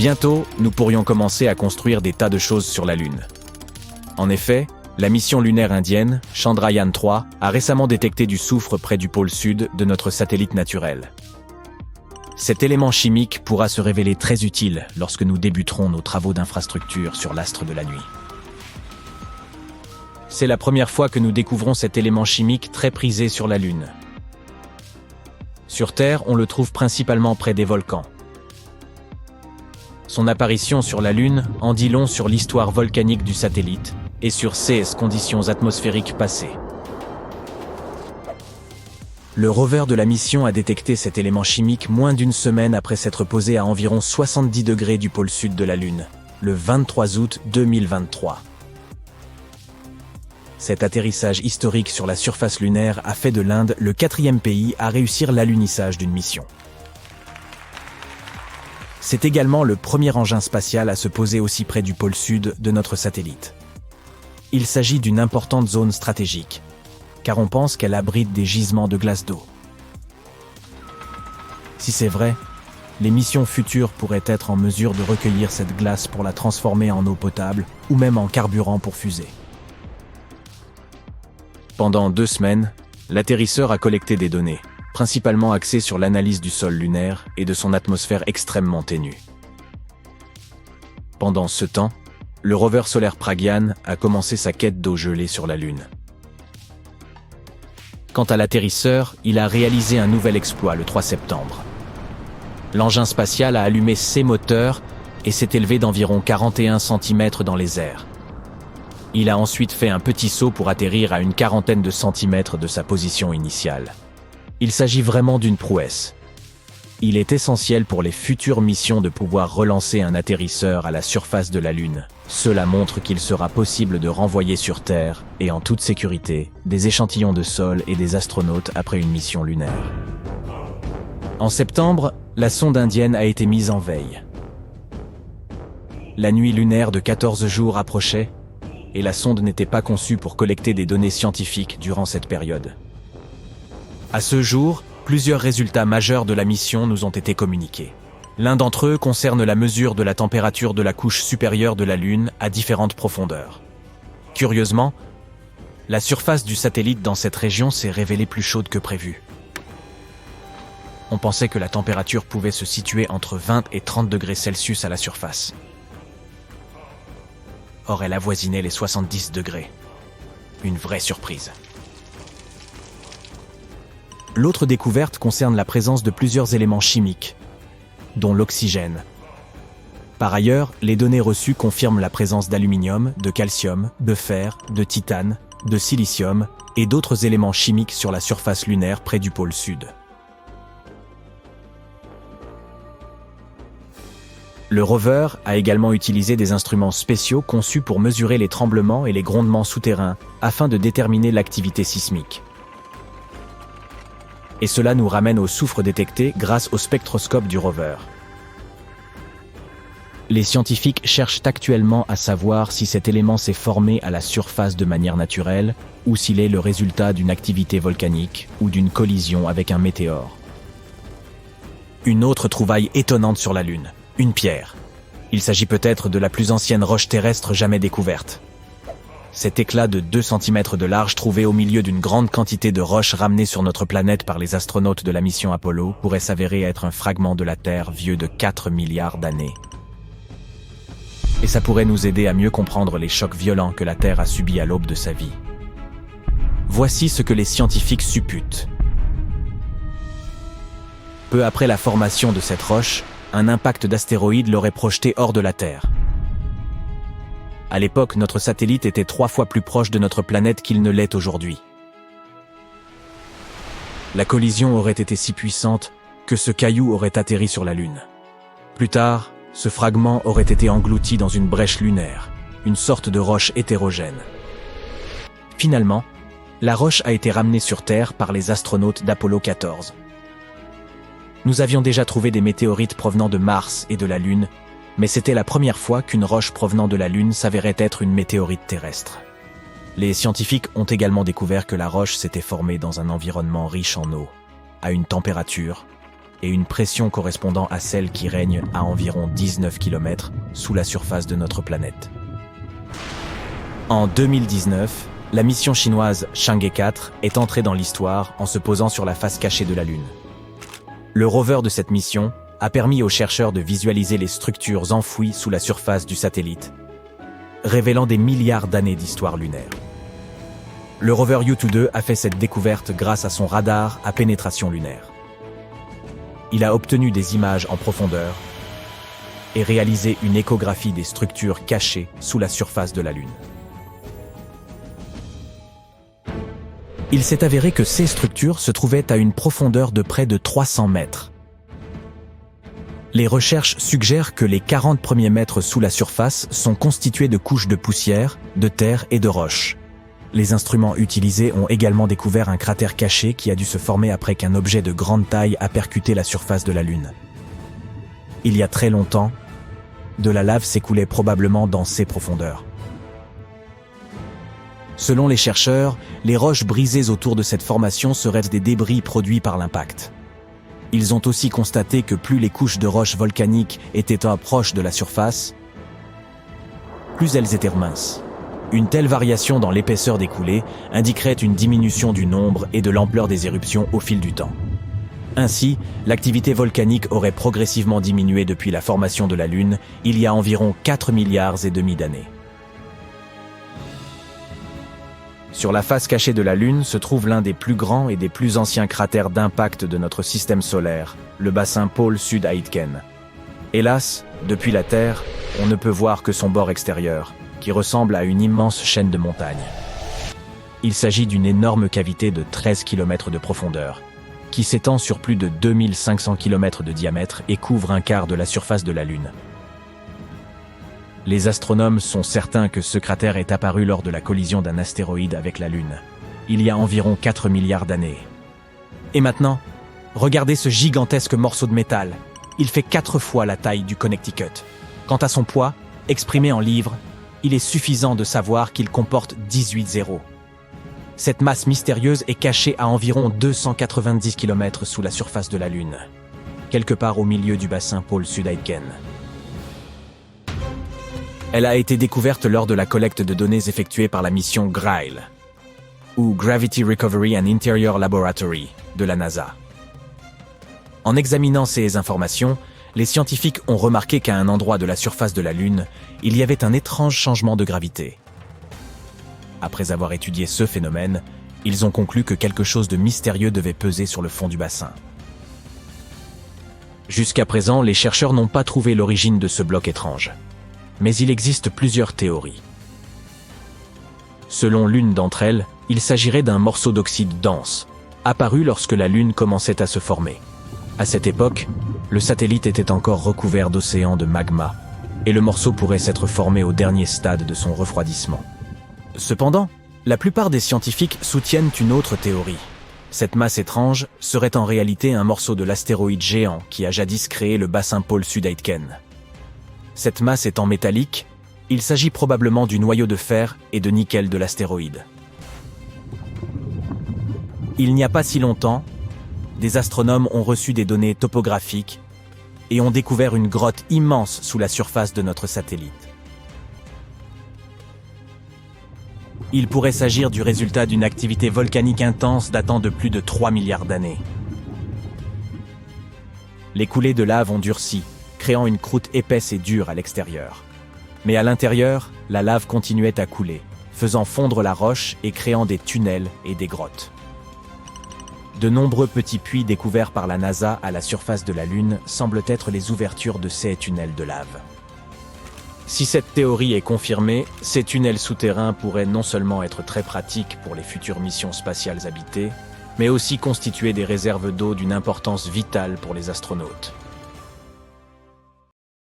Bientôt, nous pourrions commencer à construire des tas de choses sur la Lune. En effet, la mission lunaire indienne, Chandrayaan-3, a récemment détecté du soufre près du pôle sud de notre satellite naturel. Cet élément chimique pourra se révéler très utile lorsque nous débuterons nos travaux d'infrastructure sur l'astre de la nuit. C'est la première fois que nous découvrons cet élément chimique très prisé sur la Lune. Sur Terre, on le trouve principalement près des volcans. Son apparition sur la Lune en dit long sur l'histoire volcanique du satellite et sur ses conditions atmosphériques passées. Le rover de la mission a détecté cet élément chimique moins d'une semaine après s'être posé à environ 70 degrés du pôle sud de la Lune, le 23 août 2023. Cet atterrissage historique sur la surface lunaire a fait de l'Inde le 4e pays à réussir l'alunissage d'une mission. C'est également le premier engin spatial à se poser aussi près du pôle sud de notre satellite. Il s'agit d'une importante zone stratégique, car on pense qu'elle abrite des gisements de glace d'eau. Si c'est vrai, les missions futures pourraient être en mesure de recueillir cette glace pour la transformer en eau potable ou même en carburant pour fusées. Pendant 2 semaines, l'atterrisseur a collecté des données, principalement axées sur l'analyse du sol lunaire et de son atmosphère extrêmement ténue. Pendant ce temps, le rover solaire Pragyan a commencé sa quête d'eau gelée sur la Lune. Quant à l'atterrisseur, il a réalisé un nouvel exploit le 3 septembre. L'engin spatial a allumé ses moteurs et s'est élevé d'environ 41 cm dans les airs. Il a ensuite fait un petit saut pour atterrir à une quarantaine de centimètres de sa position initiale. Il s'agit vraiment d'une prouesse. Il est essentiel pour les futures missions de pouvoir relancer un atterrisseur à la surface de la Lune. Cela montre qu'il sera possible de renvoyer sur Terre, et en toute sécurité, des échantillons de sol et des astronautes après une mission lunaire. En septembre, la sonde indienne a été mise en veille. La nuit lunaire de 14 jours approchait, et la sonde n'était pas conçue pour collecter des données scientifiques durant cette période. À ce jour, plusieurs résultats majeurs de la mission nous ont été communiqués. L'un d'entre eux concerne la mesure de la température de la couche supérieure de la Lune à différentes profondeurs. Curieusement, la surface du satellite dans cette région s'est révélée plus chaude que prévu. On pensait que la température pouvait se situer entre 20 et 30 degrés Celsius à la surface. Or, elle avoisinait les 70 degrés. Une vraie surprise. L'autre découverte concerne la présence de plusieurs éléments chimiques, dont l'oxygène. Par ailleurs, les données reçues confirment la présence d'aluminium, de calcium, de fer, de titane, de silicium et d'autres éléments chimiques sur la surface lunaire près du pôle sud. Le rover a également utilisé des instruments spéciaux conçus pour mesurer les tremblements et les grondements souterrains afin de déterminer l'activité sismique. Et cela nous ramène au soufre détecté grâce au spectroscope du rover. Les scientifiques cherchent actuellement à savoir si cet élément s'est formé à la surface de manière naturelle ou s'il est le résultat d'une activité volcanique ou d'une collision avec un météore. Une autre trouvaille étonnante sur la Lune. Une pierre. Il s'agit peut-être de la plus ancienne roche terrestre jamais découverte. Cet éclat de 2 cm de large trouvé au milieu d'une grande quantité de roches ramenées sur notre planète par les astronautes de la mission Apollo pourrait s'avérer être un fragment de la Terre vieux de 4 milliards d'années. Et ça pourrait nous aider à mieux comprendre les chocs violents que la Terre a subis à l'aube de sa vie. Voici ce que les scientifiques supputent. Peu après la formation de cette roche, un impact d'astéroïde l'aurait projeté hors de la Terre. À l'époque, notre satellite était 3 fois plus proche de notre planète qu'il ne l'est aujourd'hui. La collision aurait été si puissante que ce caillou aurait atterri sur la Lune. Plus tard, ce fragment aurait été englouti dans une brèche lunaire, une sorte de roche hétérogène. Finalement, la roche a été ramenée sur Terre par les astronautes d'Apollo 14. Nous avions déjà trouvé des météorites provenant de Mars et de la Lune, mais c'était la première fois qu'une roche provenant de la Lune s'avérait être une météorite terrestre. Les scientifiques ont également découvert que la roche s'était formée dans un environnement riche en eau, à une température et une pression correspondant à celle qui règne à environ 19 km sous la surface de notre planète. En 2019, la mission chinoise Chang'e 4 est entrée dans l'histoire en se posant sur la face cachée de la Lune. Le rover de cette mission a permis aux chercheurs de visualiser les structures enfouies sous la surface du satellite, révélant des milliards d'années d'histoire lunaire. Le rover Yutu-2 a fait cette découverte grâce à son radar à pénétration lunaire. Il a obtenu des images en profondeur et réalisé une échographie des structures cachées sous la surface de la Lune. Il s'est avéré que ces structures se trouvaient à une profondeur de près de 300 mètres. Les recherches suggèrent que les 40 premiers mètres sous la surface sont constitués de couches de poussière, de terre et de roches. Les instruments utilisés ont également découvert un cratère caché qui a dû se former après qu'un objet de grande taille a percuté la surface de la Lune. Il y a très longtemps, de la lave s'écoulait probablement dans ces profondeurs. Selon les chercheurs, les roches brisées autour de cette formation seraient des débris produits par l'impact. Ils ont aussi constaté que plus les couches de roches volcaniques étaient proches de la surface, plus elles étaient minces. Une telle variation dans l'épaisseur des coulées indiquerait une diminution du nombre et de l'ampleur des éruptions au fil du temps. Ainsi, l'activité volcanique aurait progressivement diminué depuis la formation de la Lune il y a environ 4,5 milliards d'années. Sur la face cachée de la Lune se trouve l'un des plus grands et des plus anciens cratères d'impact de notre système solaire, le bassin pôle Sud-Aitken. Hélas, depuis la Terre, on ne peut voir que son bord extérieur, qui ressemble à une immense chaîne de montagnes. Il s'agit d'une énorme cavité de 13 km de profondeur, qui s'étend sur plus de 2500 km de diamètre et couvre un quart de la surface de la Lune. Les astronomes sont certains que ce cratère est apparu lors de la collision d'un astéroïde avec la Lune, il y a environ 4 milliards d'années. Et maintenant, regardez ce gigantesque morceau de métal. Il fait 4 fois la taille du Connecticut. Quant à son poids, exprimé en livres, il est suffisant de savoir qu'il comporte 18 zéros. Cette masse mystérieuse est cachée à environ 290 km sous la surface de la Lune, quelque part au milieu du bassin pôle Sud-Aitken. Elle a été découverte lors de la collecte de données effectuée par la mission GRAIL, ou Gravity Recovery and Interior Laboratory, de la NASA. En examinant ces informations, les scientifiques ont remarqué qu'à un endroit de la surface de la Lune, il y avait un étrange changement de gravité. Après avoir étudié ce phénomène, ils ont conclu que quelque chose de mystérieux devait peser sur le fond du bassin. Jusqu'à présent, les chercheurs n'ont pas trouvé l'origine de ce bloc étrange. Mais il existe plusieurs théories. Selon l'une d'entre elles, il s'agirait d'un morceau d'oxyde dense, apparu lorsque la Lune commençait à se former. À cette époque, le satellite était encore recouvert d'océans de magma, et le morceau pourrait s'être formé au dernier stade de son refroidissement. Cependant, la plupart des scientifiques soutiennent une autre théorie. Cette masse étrange serait en réalité un morceau de l'astéroïde géant qui a jadis créé le bassin pôle Sud-Aitken. Cette masse étant métallique, il s'agit probablement du noyau de fer et de nickel de l'astéroïde. Il n'y a pas si longtemps, des astronomes ont reçu des données topographiques et ont découvert une grotte immense sous la surface de notre satellite. Il pourrait s'agir du résultat d'une activité volcanique intense datant de plus de 3 milliards d'années. Les coulées de lave ont durci, créant une croûte épaisse et dure à l'extérieur. Mais à l'intérieur, la lave continuait à couler, faisant fondre la roche et créant des tunnels et des grottes. De nombreux petits puits découverts par la NASA à la surface de la Lune semblent être les ouvertures de ces tunnels de lave. Si cette théorie est confirmée, ces tunnels souterrains pourraient non seulement être très pratiques pour les futures missions spatiales habitées, mais aussi constituer des réserves d'eau d'une importance vitale pour les astronautes.